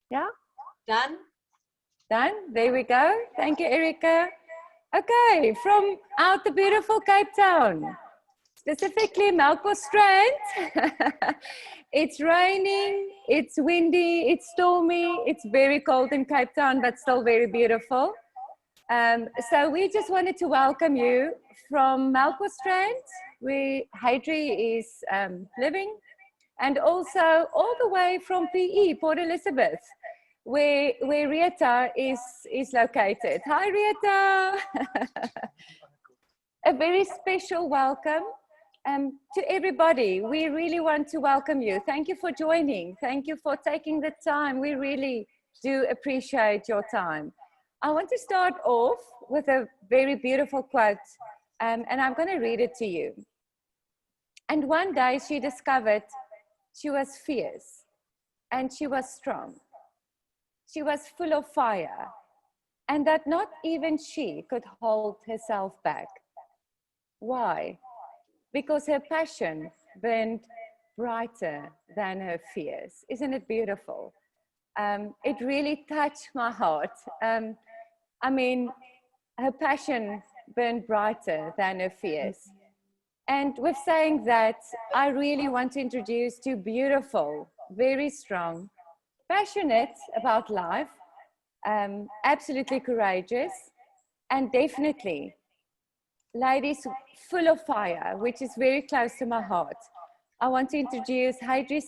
Yeah? Done. Done. There we go. Thank you, Erika. Okay, from out the beautiful Cape Town, specifically Melkbos Strand. It's raining, it's windy, it's stormy, it's very cold in Cape Town, but still very beautiful. So we just wanted to welcome you from Melkbos Strand, where Heidri is living, and also all the way from PE, Port Elizabeth, where Retha is located. Hi, Retha. A very special welcome to everybody. We really want to welcome you. Thank you for joining. Thank you for taking the time. We really do appreciate your time. I want to start off with a very beautiful quote, and I'm going to read it to you. And one day she discovered she was fierce and she was strong. She was full of fire, and that not even she could hold herself back. Why? Because her passion burned brighter than her fears. Isn't it beautiful? It really touched my heart. I mean, her passion burned brighter than her fears. And with saying that, I really want to introduce two beautiful, very strong, passionate about life, absolutely courageous, and definitely ladies full of fire, which is very close to my heart. I want to introduce Heidri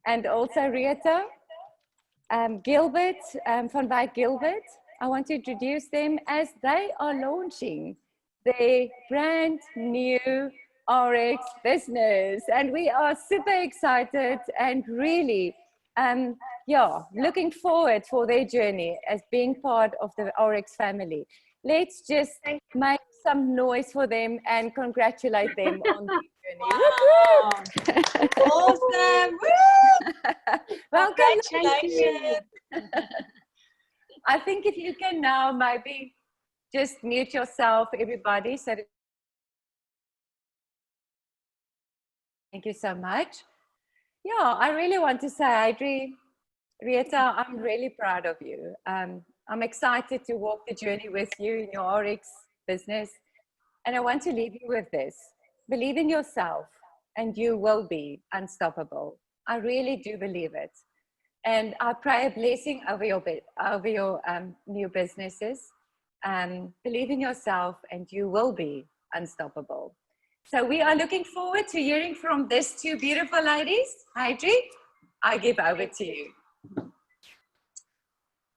and also Retha, Gilbert from Gilbert. I want to introduce them as they are launching their brand new ARIIX business, and we are super excited and really looking forward for their journey as being part of the ARIIX family. Let's just make some noise for them and congratulate them on their journey. Wow. Awesome. Woo! Welcome. Congratulations. I think if you can now maybe just mute yourself, everybody. So thank you so much. Yeah, I really want to say, Heidri, Retha, I'm really proud of you. I'm excited to walk the journey with you in your ARIIX business. And I want to leave you with this. Believe in yourself and you will be unstoppable. I really do believe it. And I pray a blessing over your new businesses. Believe in yourself and you will be unstoppable. So we are looking forward to hearing from these two beautiful ladies. Heidri, I give over to you.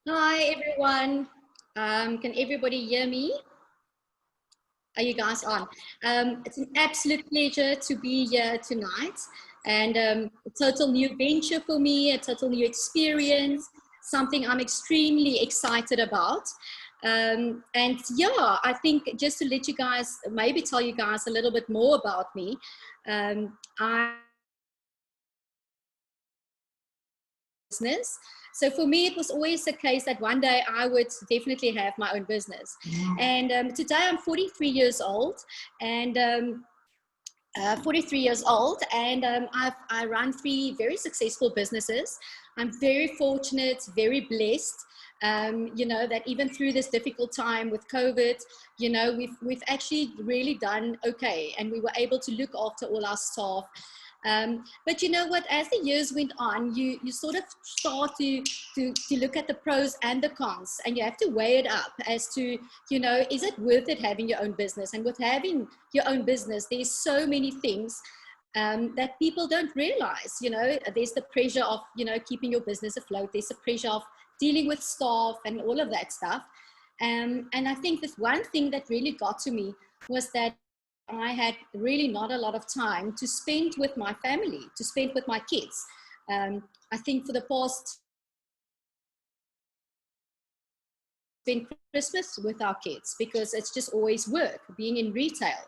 Hi everyone, can everybody hear me? Are you guys on? It's an absolute pleasure to be here tonight, and a total new venture for me, a total new experience, something I'm extremely excited about. And yeah, I think just to let you guys, maybe tell you guys a little bit more about me, business. So for me, it was always the case that one day I would definitely have my own business. And today I'm 43 years old, and I run 3 very successful businesses. I'm very fortunate, very blessed. You know, that even through this difficult time with COVID, you know, we've actually really done okay, and we were able to look after all our staff. But you know what, as the years went on, you sort of start to look at the pros and the cons, and you have to weigh it up as to, you know, is it worth it having your own business? And with having your own business, there's so many things that people don't realize. You know, there's the pressure of, you know, keeping your business afloat. There's the pressure of dealing with staff and all of that stuff. And I think this one thing that really got to me was that I had really not a lot of time to spend with my family, to spend with my kids. I think for the past, spend Christmas with our kids because it's just always work, being in retail.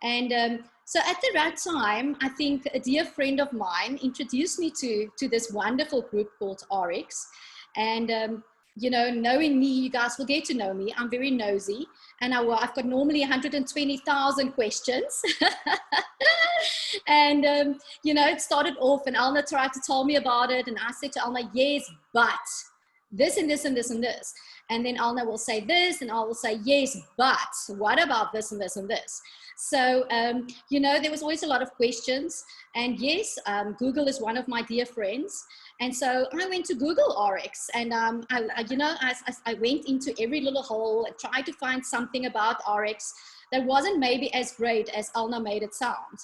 And so at the right time, I think a dear friend of mine introduced me to this wonderful group called ARIIX. And you know, knowing me, you guys will get to know me. I'm very nosy, and I've got normally 120,000 questions. And, you know, it started off, and Alna tried to tell me about it, and I said to Alna, yes, but this and this and this and this. And then Alna will say this, and I will say, yes, but what about this and this and this? So, you know, there was always a lot of questions. And yes, Google is one of my dear friends. And so I went to Google ARIIX, and I went into every little hole and tried to find something about ARIIX that wasn't maybe as great as Alna made it sound.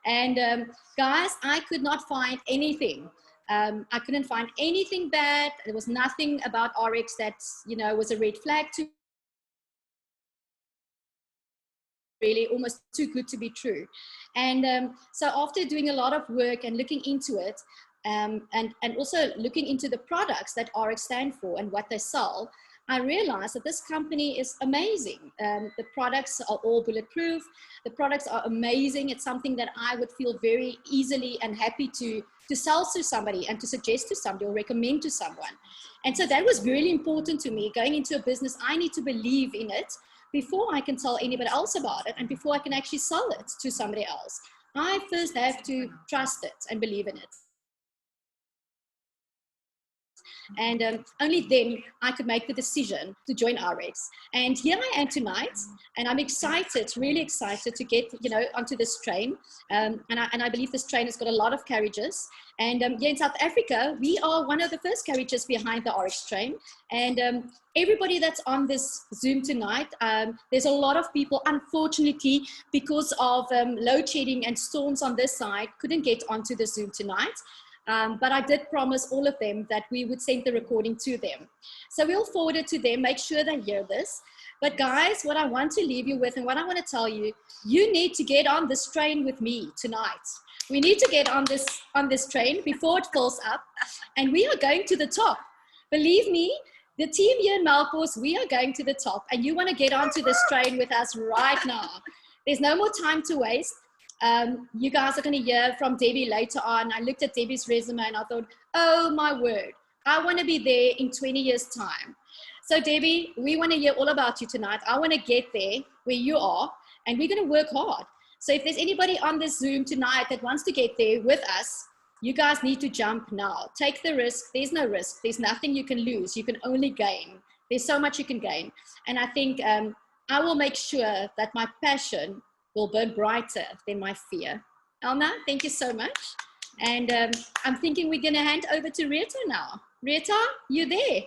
And guys, I could not find anything. I couldn't find anything bad. There was nothing about ARIIX that, you know, was a red flag to really almost too good to be true. And so after doing a lot of work and looking into it, and also looking into the products that ARIIX stand for and what they sell, I realized that this company is amazing. The products are all bulletproof. The products are amazing. It's something that I would feel very easily and happy to sell to somebody and to suggest to somebody or recommend to someone. And so that was really important to me. Going into a business, I need to believe in it before I can tell anybody else about it, and before I can actually sell it to somebody else. I first have to trust it and believe in it. And only then I could make the decision to join ARIIX. And here I am tonight, and I'm excited, really excited to get, you know, onto this train. And I believe this train has got a lot of carriages. And here in South Africa, we are one of the first carriages behind the ARIIX train. And everybody that's on this Zoom tonight, there's a lot of people, unfortunately, because of load shedding and storms on this side, couldn't get onto the Zoom tonight. But I did promise all of them that we would send the recording to them. So we'll forward it to them, make sure they hear this. But guys, what I want to leave you with and what I want to tell you, you need to get on this train with me tonight. We need to get on this train before it fills up, and we are going to the top. Believe me, the team here in Maltby, we are going to the top, and you want to get onto this train with us right now. There's no more time to waste. You guys are going to hear from Debbie later on. I looked at Debbie's resume and I thought, oh my word, I want to be there in 20 years time. So Debbie, we want to hear all about you tonight. I want to get there where you are, and we're going to work hard. So if there's anybody on this Zoom tonight that wants to get there with us, you guys need to jump now. Take the risk. There's no risk. There's nothing you can lose. You can only gain. There's so much you can gain. And I think I will make sure that my passion will burn brighter than my fear. Elna, thank you so much. And I'm thinking we're going to hand over to Retha now. Retha, you there?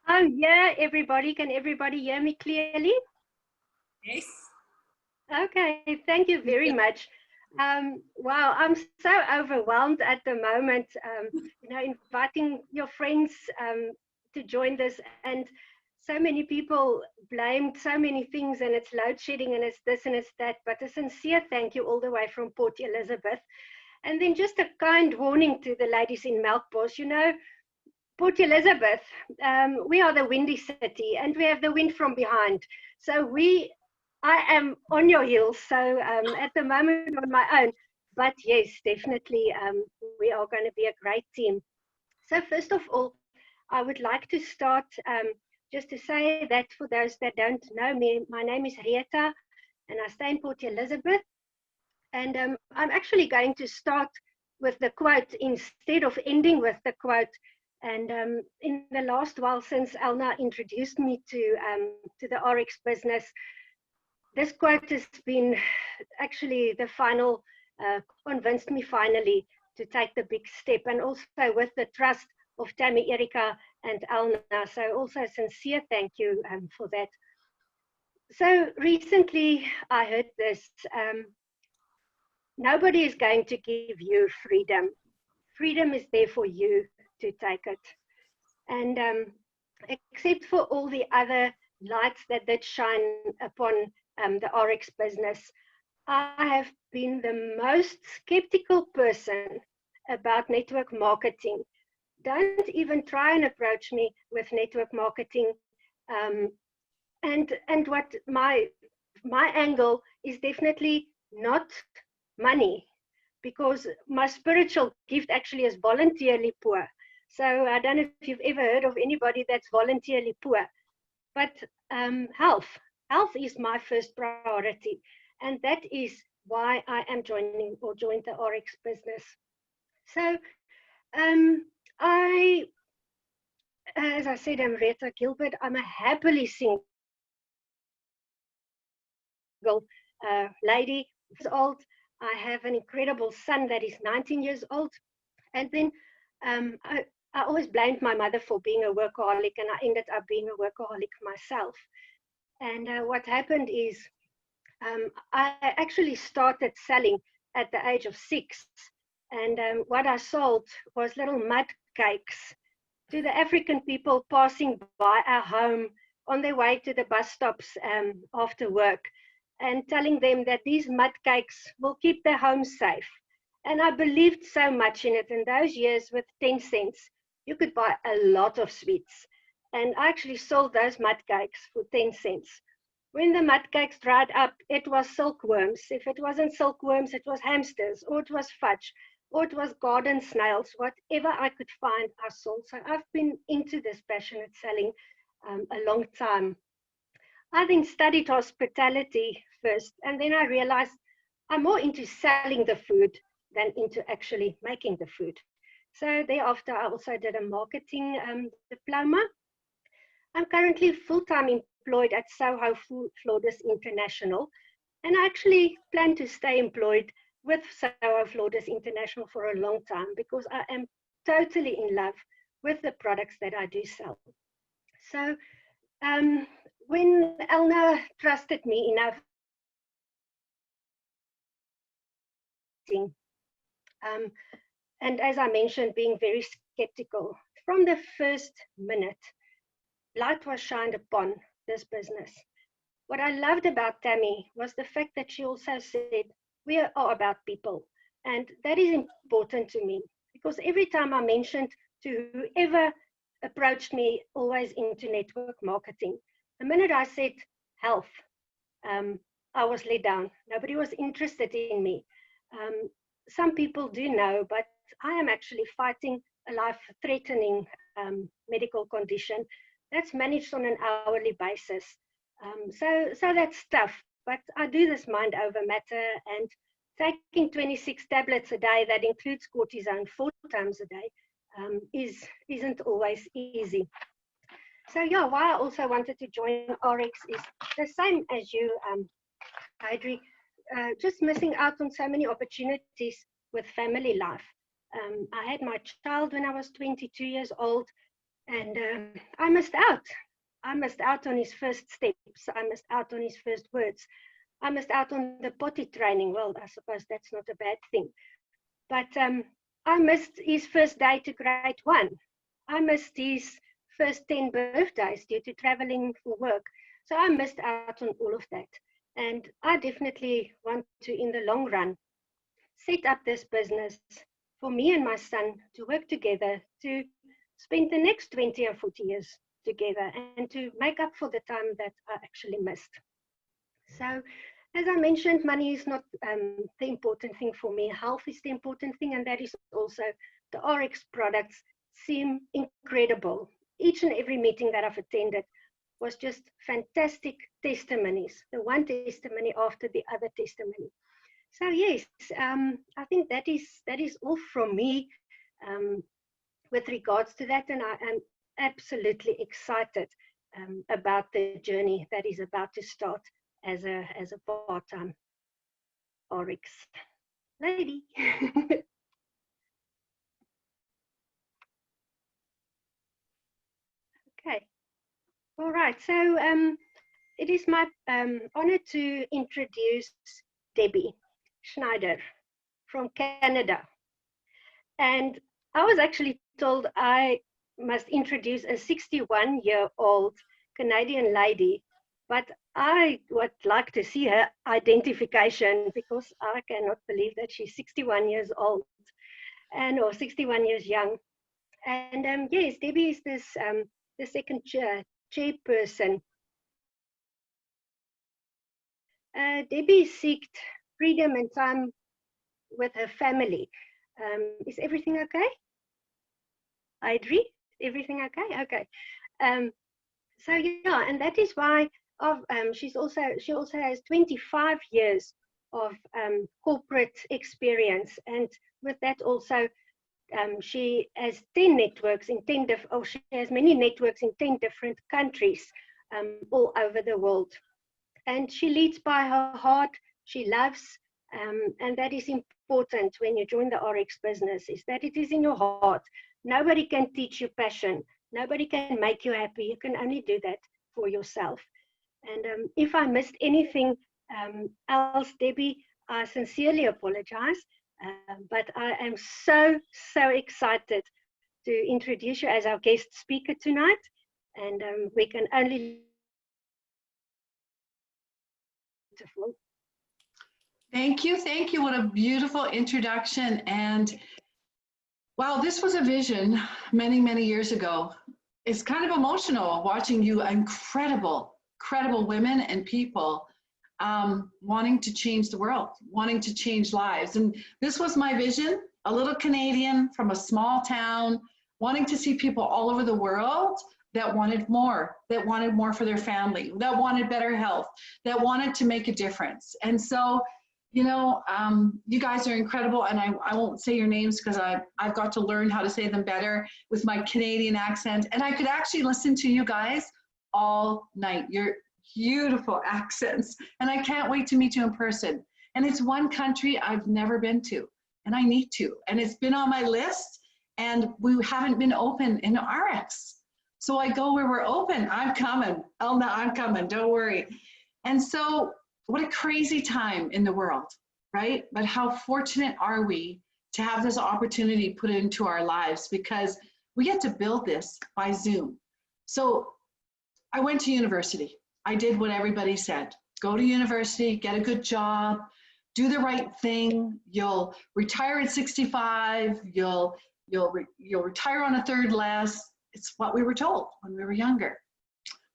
Oh, yeah, everybody. Can everybody hear me clearly? Yes. Okay, thank you very much. Wow, I'm so overwhelmed at the moment, you know, inviting your friends to join this, and so many people blamed so many things, and it's load shedding and it's this and it's that, but a sincere thank you all the way from Port Elizabeth. And then just a kind warning to the ladies in Maltby, you know, Port Elizabeth, we are the windy city and we have the wind from behind. So I am on your heels, so at the moment on my own, but yes, definitely we are going to be a great team. So first of all, I would like to start just to say that for those that don't know me, my name is Retha and I stay in Port Elizabeth. And I'm actually going to start with the quote instead of ending with the quote. And in the last while since Elna introduced me to the ARIIX business, this quote has been actually the final, convinced me finally to take the big step, and also with the trust of Tammy, Erika, and Elna. So also a sincere thank you for that. So recently I heard this, nobody is going to give you freedom. Freedom is there for you to take it. And except for all the other lights that did shine upon the ARIIX business, I have been the most skeptical person about network marketing. Don't even try and approach me with network marketing. And what my angle is definitely not money, because my spiritual gift actually is voluntarily poor. So I don't know if you've ever heard of anybody that's voluntarily poor, but health is my first priority. And that is why I am joined the ARIIX business. So as I said, I'm Retha Gilbert. I'm a happily single lady. Old. I have an incredible son that is 19 years old. And then I always blamed my mother for being a workaholic, and I ended up being a workaholic myself. And what happened is I actually started selling at the age of 6. And what I sold was little mud cakes to the African people passing by our home on their way to the bus stops after work, and telling them that these mud cakes will keep their homes safe. And I believed so much in it. In those years, with 10 cents, you could buy a lot of sweets. And I actually sold those mud cakes for 10 cents. When the mud cakes dried up, it was silkworms. If it wasn't silkworms, it was hamsters, or it was fudge, or it was garden snails. Whatever I could find, I sold. So I've been into this passionate selling a long time. I then studied hospitality first, and then I realized I'm more into selling the food than into actually making the food. So thereafter, I also did a marketing diploma. I'm currently full-time employed at Soho Flodders International, and I actually plan to stay employed with Soho Flodders International for a long time because I am totally in love with the products that I do sell. So when Elna trusted me enough, and as I mentioned, being very skeptical, from the first minute, light was shined upon this business. What I loved about Tammy was the fact that she also said, we are about people. And that is important to me because every time I mentioned to whoever approached me, always into network marketing, the minute I said health, I was let down. Nobody was interested in me. Some people do know, but I am actually fighting a life-threatening medical condition that's managed on an hourly basis. So that's tough, but I do this mind over matter, and taking 26 tablets a day that includes cortisone 4 times a day isn't always easy. So yeah, why I also wanted to join ARIIX is the same as you, Heidri, just missing out on so many opportunities with family life. I had my child when I was 22 years old, and I missed out. I missed out on his first steps. I missed out on his first words. I missed out on the potty training. Well, I suppose that's not a bad thing. But I missed his first day to grade 1. I missed his first 10 birthdays due to traveling for work. So I missed out on all of that. And I definitely want to, in the long run, set up this business for me and my son to work together, to spend the next 20 or 40 years together, and to make up for the time that I actually missed. So, as I mentioned, money is not the important thing for me. Health is the important thing, and that is also the ARIIX products seem incredible. Each and every meeting that I've attended was just fantastic testimonies, the one testimony after the other testimony. So yes, I think that is all from me with regards to that, and I am absolutely excited about the journey that is about to start as a part-time ARIIX lady. Okay, all right. So it is my honor to introduce Debbie Schneider from Canada, and I was actually told I must introduce a 61-year-old Canadian lady, but I would like to see her identification because I cannot believe that she's 61 years old and or 61 years young. And yes, Debbie is this the second chairperson. Debbie seeked freedom and time with her family. Is everything okay? Heidri. Everything okay? Okay. So yeah, and that is why she also has 25 years of corporate experience, and with that also she has 10 networks in 10 she has many networks in 10 different countries all over the world. And she leads by her heart. She loves, and that is important when you join the ARIIX business, is that it is in your heart. Nobody can teach you passion. Nobody can make you happy. You can only do that for yourself. And if I missed anything else, Debbie, I sincerely apologize. But I am so, so excited to introduce you as our guest speaker tonight. And we can only beautiful. Thank you. Thank you. What a beautiful introduction. And wow, this was a vision many, many years ago. It's kind of emotional watching you incredible women and people wanting to change the world, wanting to change lives. And this was my vision, a little Canadian from a small town, wanting to see people all over the world that wanted more for their family, that wanted better health, that wanted to make a difference. And so, you know, you guys are incredible, and I won't say your names because I've got to learn how to say them better with my Canadian accent, and I could actually listen to you guys all night. Your beautiful accents, and I can't wait to meet you in person. And it's one country I've never been to, and I need to, and it's been on my list, and we haven't been open in ARIIX. So I go where we're open. I'm coming. Elna, I'm coming. Don't worry. And so what a crazy time in the world, right? But how fortunate are we to have this opportunity put into our lives, because we get to build this by Zoom. So I went to university. I did what everybody said. Go to university, get a good job, do the right thing. You'll retire at 65. You'll retire on a third less. It's what we were told when we were younger.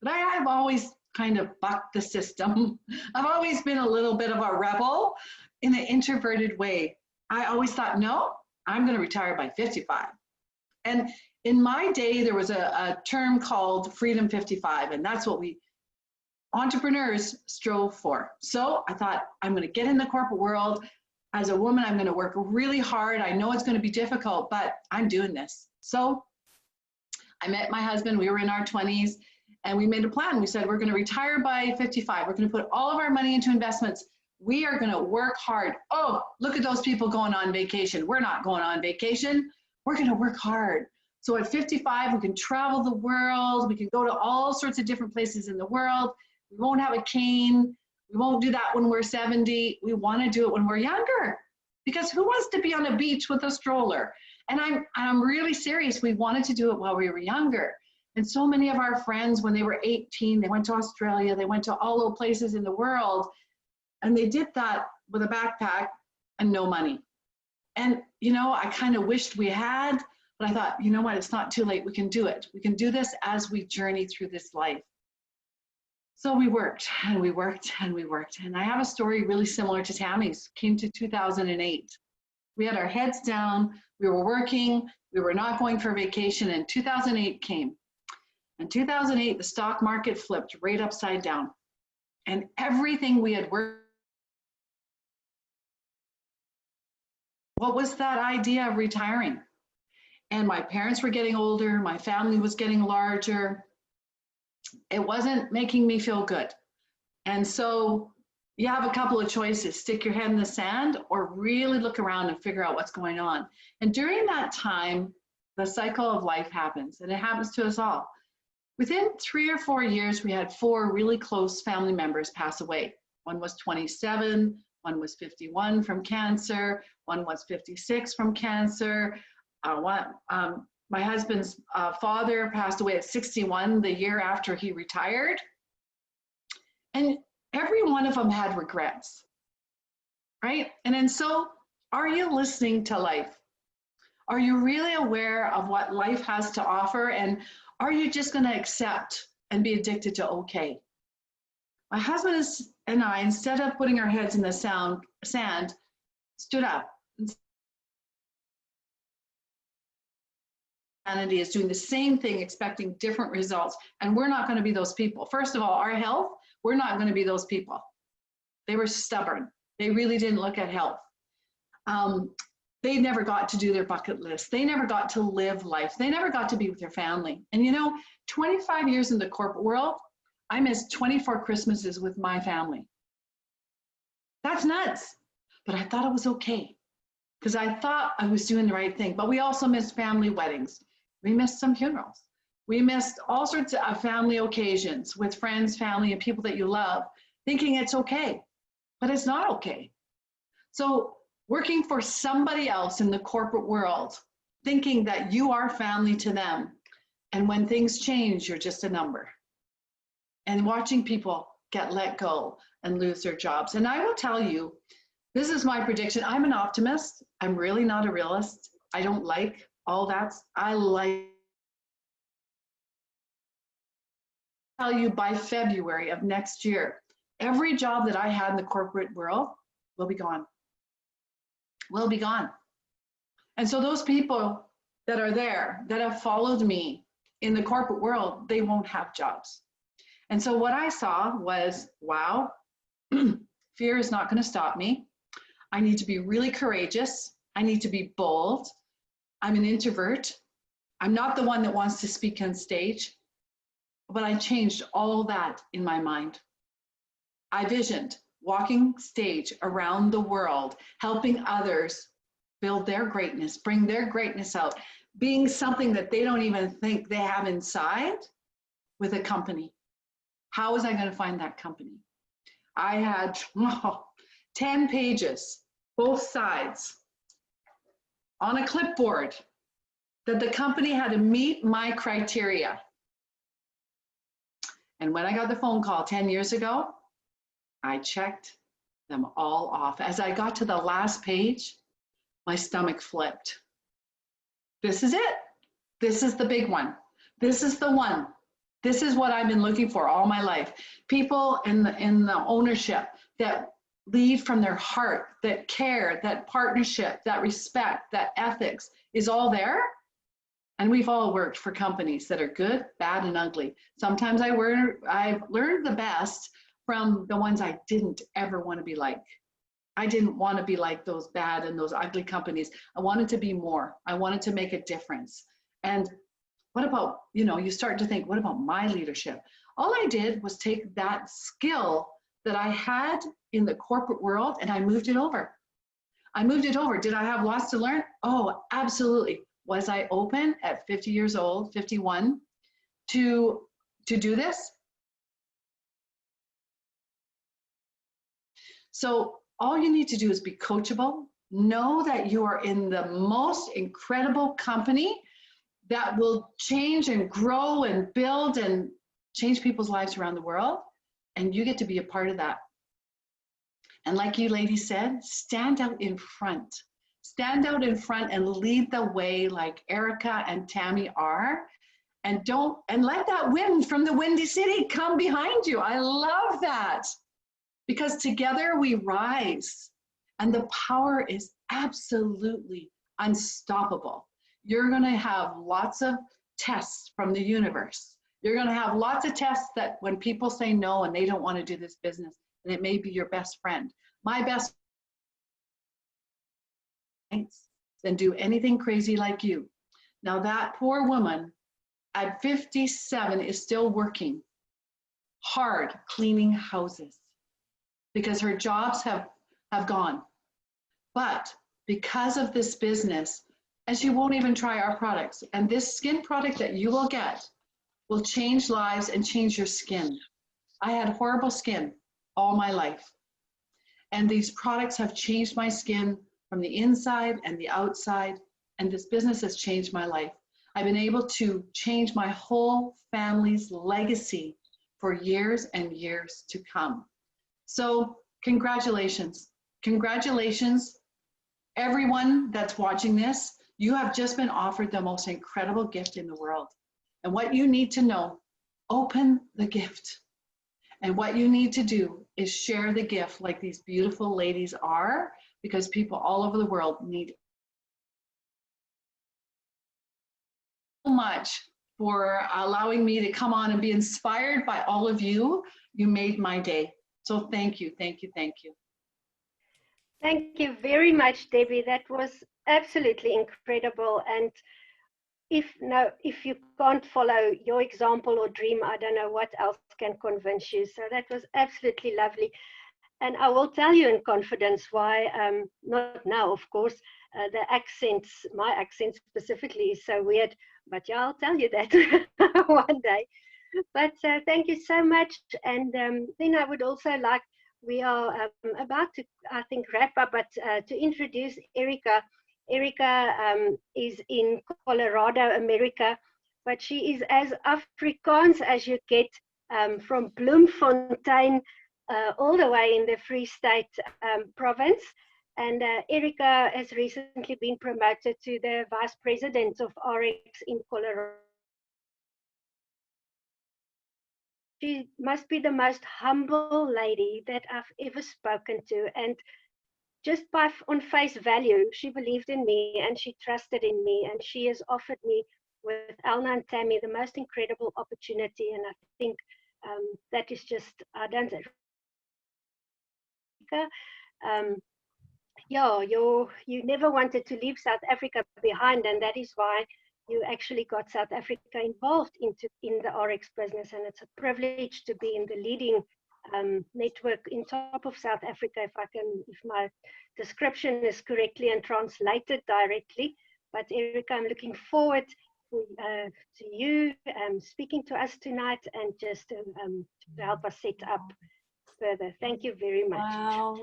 But I've always kind of bucked the system. I've always been a little bit of a rebel in an introverted way. I always thought, no, I'm going to retire by 55. And in my day, there was a term called Freedom 55, and that's what we entrepreneurs strove for. So I thought, I'm going to get in the corporate world. As a woman, I'm going to work really hard. I know it's going to be difficult, but I'm doing this. So I met my husband. We were in our 20s, and we made a plan. We said, we're going to retire by 55. We're going to put all of our money into investments. We are going to work hard. Oh, look at those people going on vacation. We're not going on vacation. We're going to work hard. So at 55, we can travel the world. We can go to all sorts of different places in the world. We won't have a cane. We won't do that when we're 70. We want to do it when we're younger, because who wants to be on a beach with a stroller? And I'm really serious. We wanted to do it while we were younger. And so many of our friends, when they were 18, they went to Australia, they went to all those places in the world, and they did that with a backpack and no money. And, you know, I kind of wished we had, but I thought, you know what, it's not too late. We can do it. We can do this as we journey through this life. So we worked and we worked and we worked. And I have a story really similar to Tammy's. Came to 2008. We had our heads down. We were working. We were not going for vacation. And 2008 came. In 2008, the stock market flipped right upside down. And everything we had worked. What was that idea of retiring? And my parents were getting older. My family was getting larger. It wasn't making me feel good. And so you have a couple of choices: stick your head in the sand or really look around and figure out what's going on. And during that time, the cycle of life happens, and it happens to us all. Within 3 or 4 years, we had 4 really close family members pass away. One was 27, one was 51 from cancer, one was 56 from cancer. My husband's father passed away at 61 the year after he retired. And every one of them had regrets, right? And so, are you listening to life? Are you really aware of what life has to offer? And are you just going to accept and be addicted to okay? My husband and I, instead of putting our heads in the sand, stood up humanity is doing the same thing, expecting different results. And we're not going to be those people. First of all, our health, we're not going to be those people. They were stubborn. They really didn't look at health. They never got to do their bucket list. They never got to live life. They never got to be with their family. And you know, 25 years in the corporate world, I missed 24 Christmases with my family. That's nuts. But I thought it was okay because I thought I was doing the right thing. But we also missed family weddings. We missed some funerals. We missed all sorts of family occasions with friends, family, and people that you love, thinking it's okay, but it's not okay. So working for somebody else in the corporate world, thinking that you are family to them, and when things change, you're just a number. And watching people get let go and lose their jobs. And I will tell you, this is my prediction. I'm an optimist. I'm really not a realist. I don't like all that. I like tell you by February of next year, every job that I had in the corporate world will be gone. Will be gone. And so those people that are there, that have followed me in the corporate world, they won't have jobs. And so what I saw was, wow, fear is not going to stop me. I need to be really courageous. I need to be bold. I'm an introvert. I'm not the one that wants to speak on stage, but I changed all that in my mind. I visioned walking stage around the world, helping others build their greatness, bring their greatness out, being something that they don't even think they have inside with a company. How was I going to find that company? I had 10 pages, both sides, on a clipboard that the company had to meet my criteria. And when I got the phone call 10 years ago, I checked them all off. As I got to the last page, my stomach flipped. This is it. This is the big one. This is the one. This is what I've been looking for all my life. People in the ownership that lead from their heart, that care, that partnership, that respect, that ethics is all there. And we've all worked for companies that are good, bad, and ugly. Sometimes I've learned the best from the ones I didn't ever want to be like. I didn't want to be like those bad and those ugly companies. I wanted to be more. I wanted to make a difference. And what about, you start to think, what about my leadership? All I did was take that skill that I had in the corporate world and I moved it over. I moved it over. Did I have lots to learn? Oh, absolutely. Was I open at 50 years old, 51, to do this? So all you need to do is be coachable. Know that you are in the most incredible company that will change and grow and build and change people's lives around the world. And you get to be a part of that. And like you ladies said, stand out in front. Stand out in front and lead the way like Erika and Tammy are. And let that wind from the Windy City come behind you. I love that. Because together we rise. And the power is absolutely unstoppable. You're going to have lots of tests from the universe. You're going to have lots of tests that when people say no and they don't want to do this business, and it may be your best friend. My best friends than do anything crazy like you. Now that poor woman at 57 is still working hard cleaning houses because her jobs have gone. But because of this business, and she won't even try our products. And this skin product that you will get will change lives and change your skin. I had horrible skin all my life. And these products have changed my skin from the inside and the outside. And this business has changed my life. I've been able to change my whole family's legacy for years and years to come. So congratulations. Congratulations, everyone that's watching this. You have just been offered the most incredible gift in the world. And what you need to know, open the gift. And what you need to do is share the gift like these beautiful ladies are, because people all over the world need much for allowing me to come on and be inspired by all of you. You made my day. So thank you, thank you, thank you. Thank you very much, Debbie. That was absolutely incredible. And if you can't follow your example or dream, I don't know what else can convince you. So that was absolutely lovely. And I will tell you in confidence why, not now, of course, the accents, my accent specifically is so weird, but yeah, I'll tell you that one day. But thank you so much. And then I would also like, we are about to, I think, wrap up, but to introduce Erika. Erika is in Colorado, America, but she is as Afrikaans as you get, from Bloemfontein all the way in the Free State province. And Erika has recently been promoted to the Vice President of ARIIX in Colorado. She must be the most humble lady that I've ever spoken to. And just on face value, she believed in me and she trusted in me. And she has offered me, with Elna and Tammy, the most incredible opportunity. And I think that is just, I don't yeah, you never wanted to leave South Africa behind, and that is why you actually got South Africa involved in the ARIIX business. And it's a privilege to be in the leading network in top of South Africa, if my description is correctly and translated directly. But Erika, I'm looking forward to you speaking to us tonight and just to help us set up further. Thank you very much.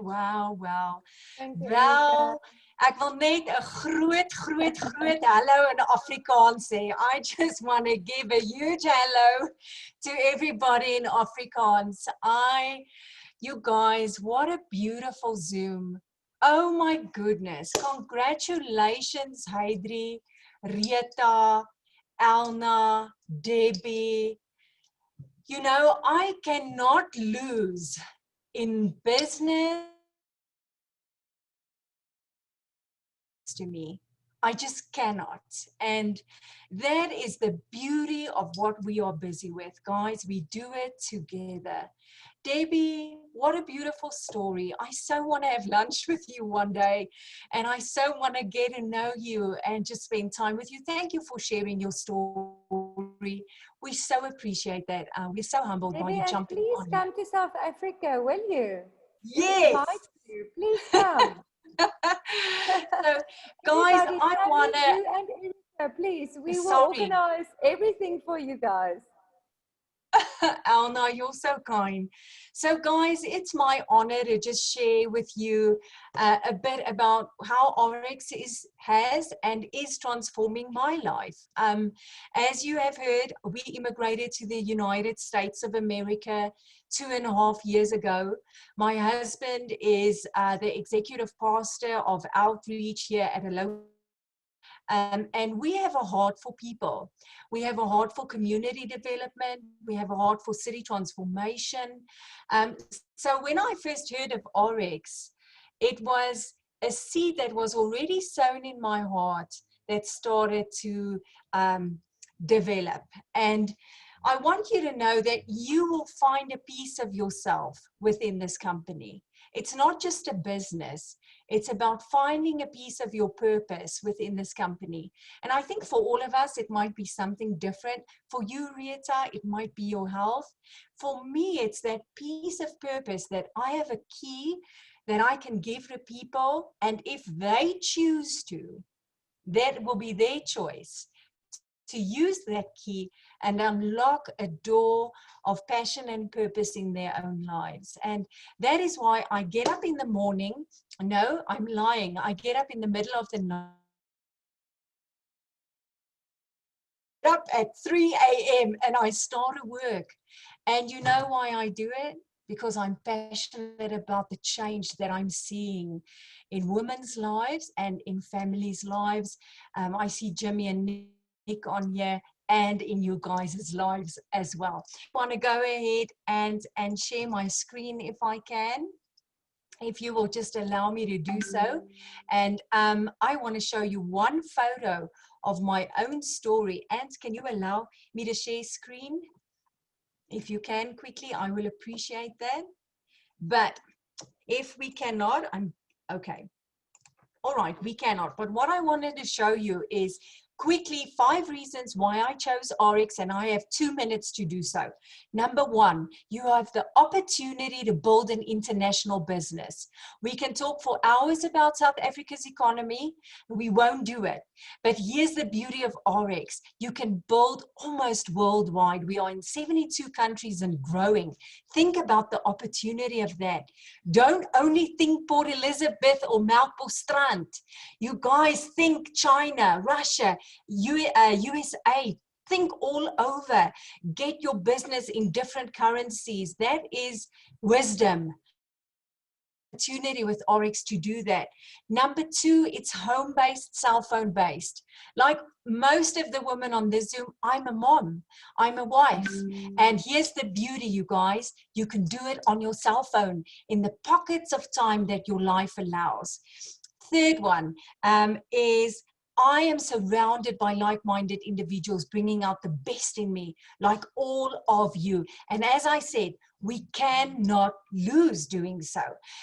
Wow. Thank you, Wel, ek wil net 'n groot hallo in Afrikaans sê. I just want to give a huge hello to everybody in Afrikaans. You guys, what a beautiful Zoom. Oh my goodness. Congratulations, Heidri, Retha, Elna, Debbie. You know, I cannot lose in business to me. I just cannot. And that is the beauty of what we are busy with, guys. We do it together. Debbie, what a beautiful story. I so want to have lunch with you one day, and I so want to get to know you and just spend time with you. Thank you for sharing your story. We so appreciate that. We're so humbled by you jumping please on. come to South Africa, will you? Yes. Please come. So, guys, I want to... Please, we will organize everything for you guys. Elna, you're so kind. So guys, it's my honor to just share with you a bit about how ARIIX has and is transforming my life. As you have heard, we immigrated to the United States of America 2.5 years ago. My husband is the executive pastor of ARIIX here at a local. And we have a heart for people. We have a heart for community development. We have a heart for city transformation. So when I first heard of ARIIX, it was a seed that was already sown in my heart that started to develop. And I want you to know that you will find a piece of yourself within this company. It's not just a business. It's about finding a piece of your purpose within this company. And I think for all of us, it might be something different. For you, Retha, it might be your health. For me, it's that piece of purpose that I have a key that I can give to people. And if they choose to, that will be their choice to use that key and unlock a door of passion and purpose in their own lives. And that is why I get up in the morning. No, I'm lying. I get up in the middle of the night. Up at 3 a.m. and I start to work. And you know why I do it? Because I'm passionate about the change that I'm seeing in women's lives and in families' lives. I see Jimmy and Nick on here, and in you guys' lives as well. I want to go ahead and share my screen if I can, if you will just allow me to do so. And I want to show you one photo of my own story. And can you allow me to share screen? If you can quickly, I will appreciate that. But if we cannot, I'm okay. All right, we cannot. But what I wanted to show you is quickly 5 reasons why I chose ARIIX, and I have 2 minutes to do so. Number 1, you have the opportunity to build an international business. We can talk for hours about South Africa's economy. We won't do it. But here's the beauty of ARIIX. You can build almost worldwide. We are in 72 countries and growing. Think about the opportunity of that. Don't only think Port Elizabeth or Melkbosstrand. You guys think China, Russia, USA. Think all over. Get your business in different currencies. That is wisdom. Opportunity with ARIIX to do that. Number 2, it's home-based, cell phone-based. Like most of the women on this Zoom, I'm a mom, I'm a wife. And here's the beauty, you guys. You can do it on your cell phone in the pockets of time that your life allows. Third one is I am surrounded by like-minded individuals bringing out the best in me, like all of you. And as I said, we cannot lose doing so.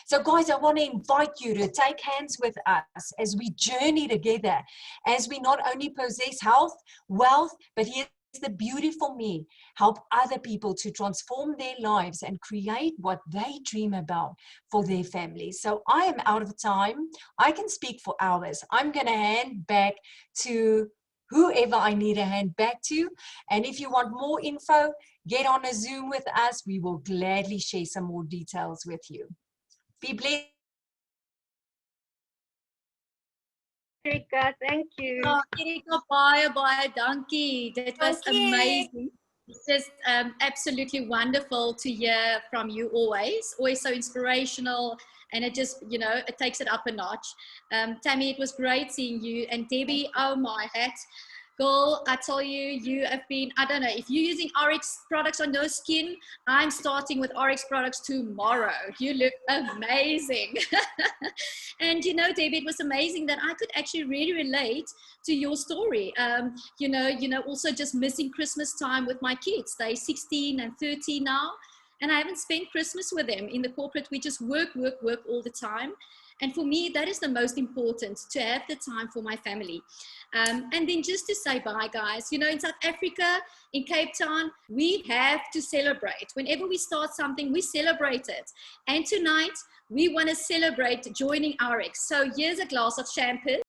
So guys, I want to invite you to take hands with us as we journey together, as we not only possess health, wealth, but here's the beauty for me, help other people to transform their lives and create what they dream about for their families. So I am out of time. I can speak for hours. I'm going to hand back to whoever I need to hand back to. And if you want more info, get on a Zoom with us. We will gladly share some more details with you. Be blessed. Erika, thank you. Oh, Erika, baie dankie. That was amazing. It's just absolutely wonderful to hear from you always so inspirational, and it just, you know, it takes it up a notch. Tammy, it was great seeing you, and Debbie, oh my hat. Girl, I tell you, you have been, I don't know, if you're using ARIIX products on your skin, I'm starting with ARIIX products tomorrow. You look amazing. And you know, David, it was amazing that I could actually really relate to your story. You know, also just missing Christmas time with my kids. They're 16 and 13 now, and I haven't spent Christmas with them. In the corporate, we just work all the time. And for me, that is the most important, to have the time for my family. And then just to say bye, guys. You know, in South Africa, in Cape Town, we have to celebrate. Whenever we start something, we celebrate it. And tonight, we want to celebrate joining ARIIX. So here's a glass of champagne.